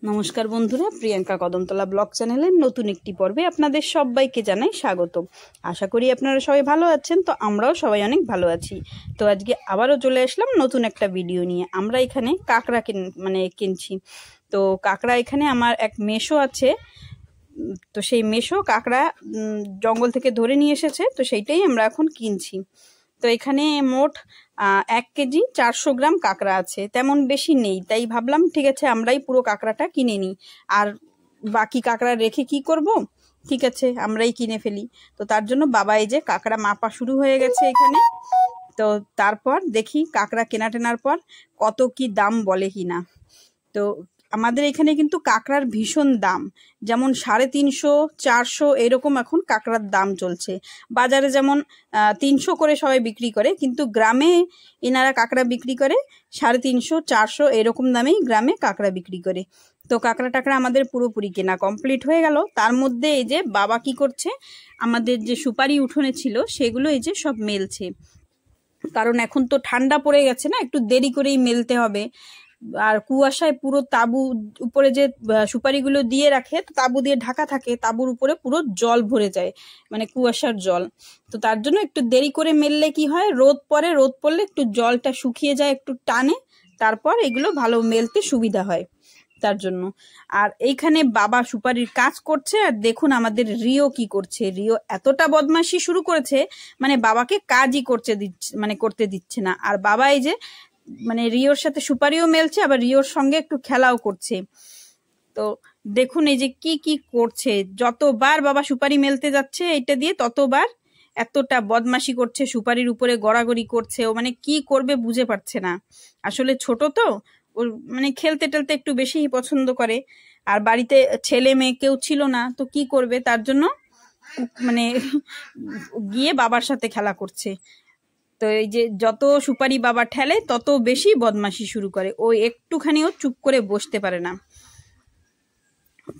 নমস্কার বন্ধুরা, প্রিয়াঙ্কা কদমতলা ব্লগ চ্যানেলের নতুন একটি পর্বে আপনাদের সবাইকে জানাই স্বাগত। আশা করি আপনারা সবাই ভালো আছেন। তো আমরাও সবাই অনেক ভালো আছি। তো আজকে আবারও চলে আসলাম নতুন একটা ভিডিও নিয়ে। আমরা এখানে কাঁকড়া কিনছি। তো কাঁকড়া এখানে আমার এক মেসো আছে, তো সেই মেসো কাঁকড়া জঙ্গল থেকে ধরে নিয়ে এসেছে, তো সেইটাই আমরা এখন কিনছি। তো এখানে মোট 1 কেজি 400 গ্রাম কাঁকড়া আছে, তেমন বেশি নেই। তাই ভাবলাম ঠিক আছে আমরাই পুরো কাঁকড়াটা কিনে নিই, আর বাকি কাঁকড়া রেখে কি করব, ঠিক আছে আমরাই কিনে ফেলি। তো তার জন্য বাবা এই যে কাঁকড়া মাপা শুরু হয়ে গেছে এখানে। তো তারপর দেখি কাঁকড়া কেনা টেনার পর কত কি দাম বলে কিনা। তো আমাদের এখানে কিন্তু কাঁকড়ার ভীষণ দাম, যেমন 350, 400 এরকম এখন কাঁকড়ার দাম চলছে। বাজারে যেমন 300 করে সবাই বিক্রি করে, কিন্তু গ্রামে এনারা কাঁকড়া বিক্রি করে 350, 400 এরকম দামেই গ্রামে কাঁকড়া বিক্রি করে। তো কাঁকড়া টাকড়া আমাদের পুরোপুরি কেনা কমপ্লিট হয়ে গেল। তার মধ্যে এই যে বাবা কি করছে, আমাদের যে সুপারি উঠোনে ছিল সেগুলো এই যে সব মেলছে, কারণ এখন তো ঠান্ডা পড়ে গেছে না, একটু দেরি করেই মেলতে হবে। আর কুয়াশায় পুরো তাবু উপরে যে সুপারিগুলো দিয়ে রাখে, তো তাবু দিয়ে ঢাকা থাকে, তাবুর উপরে পুরো জল ভরে যায়, মানে কুয়াশার জল। তো তার জন্য একটু দেরি করে মেললে কি হয়, রোদ পড়লে একটু জলটা শুকিয়ে যায়, একটু টানে, তারপর এগুলো ভালো মেলতে সুবিধা হয় তার জন্য। আর এইখানে বাবা সুপারির কাজ করছে, আর দেখুন আমাদের রিও কি করছে। রিও এতটা বদমাশি শুরু করেছে, মানে বাবাকে কাজই করতে দিচ্ছে না। আর বাবা এই যে মানে রিওর সাথে সুপারিও মেলছে, আবার রিওর সঙ্গে একটু খেলাও করছে। তো দেখুন এই যে কি কি করছে, যতবার বাবা সুপারি মেলতে যাচ্ছে এটা দিয়ে ততবার এতটা বদমাশি করছে, সুপারির উপরে গড়াগড়ি করছে। ও মানে কি করবে বুঝে পারছে না। আসলে ছোট তো, ওর মানে খেলতে টেলতে একটু বেশি পছন্দ করে। আর বাড়িতে ছেলে মেয়ে কেউ ছিল না, তো কি করবে, তার জন্য মানে গিয়ে বাবার সাথে খেলা করছে। তো এই যে যত সুপারি বাবা ঠেলে তত বেশি বদমাশি শুরু করে, ও একটুখানিও চুপ করে বসতে পারে না।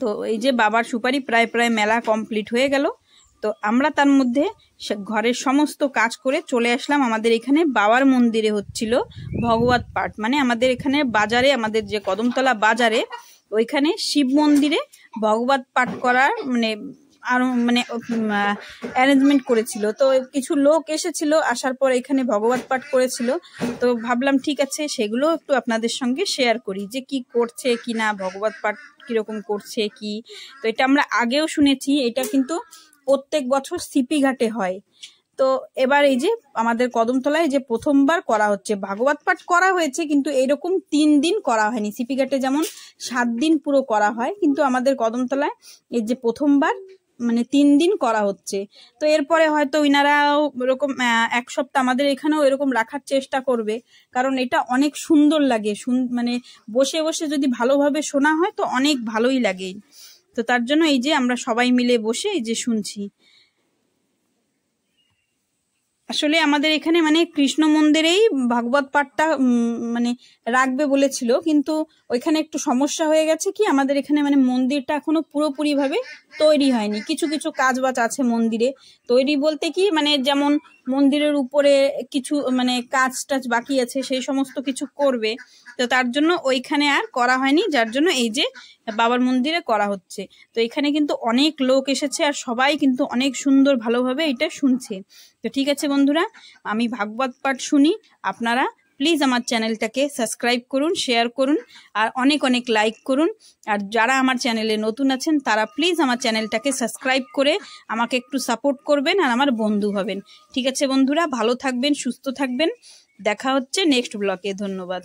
তো এই যে বাবার সুপারি প্রায় মেলা কমপ্লিট হয়ে গেল। তো আমরা তার মধ্যে ঘরের সমস্ত কাজ করে চলে আসলাম। আমাদের এখানে বাবার মন্দিরে হচ্ছিল ভগবত পাঠ, মানে আমাদের এখানে বাজারে, আমাদের যে কদমতলা বাজারে, ওইখানে শিব মন্দিরে ভগবত পাঠ করার আরো অ্যারেঞ্জমেন্ট করেছিল। তো কিছু লোক এসেছিল, আসার পর এখানে ভগবত পাঠ করেছিল। তো ভাবলাম ঠিক আছে সেগুলো একটু আপনাদের সঙ্গে শেয়ার করি, যে কি করছে কি না, ভগবত পাঠ কিরকম করছে কি। তো এটা আমরা আগেও শুনেছি, এটা কিন্তু প্রত্যেক বছর সিপি ঘাটে হয়। তো এবার এই যে আমাদের কদমতলায় যে প্রথমবার করা হচ্ছে, ভাগবত পাঠ করা হয়েছে কিন্তু এরকম 3 দিন করা হয়নি। সিপি ঘাটে যেমন 7 দিন পুরো করা হয়, কিন্তু আমাদের কদমতলায় এই যে প্রথমবার 3 দিন করা হচ্ছে। তো এরপরে হয়তো ইনারাও এরকম 1 সপ্তাহ আমাদের এখানেও এরকম রাখার চেষ্টা করবে, কারণ এটা অনেক সুন্দর লাগে। বসে বসে যদি ভালোভাবে শোনা হয় তো অনেক ভালোই লাগে। তো তার জন্য এই যে আমরা সবাই মিলে বসে এই যে শুনছি। আসলে আমাদের এখানে কৃষ্ণ মন্দিরেই ভাগবত পাঠটা রাখবে বলেছিল, কিন্তু ওইখানে একটু সমস্যা হয়ে গেছে কি, আমাদের এখানে মন্দিরটা এখনো পুরোপুরি ভাবে তৈরি হয়নি। কিছু কিছু কাজ বাজ আছে মন্দিরে। তৈরি বলতে কি, যেমন মন্দিরের উপরে কিছু কাজ টাজ বাকি আছে, সেই সমস্ত কিছু করবে। তো তার জন্য ওইখানে আর করা হয়নি, যার জন্য এই যে বাবার মন্দিরে করা হচ্ছে। তো এখানে কিন্তু অনেক লোক এসেছে, আর সবাই কিন্তু অনেক সুন্দর ভালোভাবে এটা শুনছে। তো ঠিক আছে বন্ধুরা, আমি ভাগবত পাঠ শুনি, আপনারা প্লিজ আমার চ্যানেলটাকে সাবস্ক্রাইব করুন, শেয়ার করুন, আর অনেক অনেক লাইক করুন। আর যারা আমার চ্যানেলে নতুন আছেন তারা প্লিজ আমার চ্যানেলটাকে সাবস্ক্রাইব করে আমাকে একটু সাপোর্ট করবেন, আর আমার বন্ধু হবেন। ঠিক আছে বন্ধুরা, ভালো থাকবেন, সুস্থ থাকবেন, দেখা হচ্ছে নেক্সট ব্লগে। ধন্যবাদ।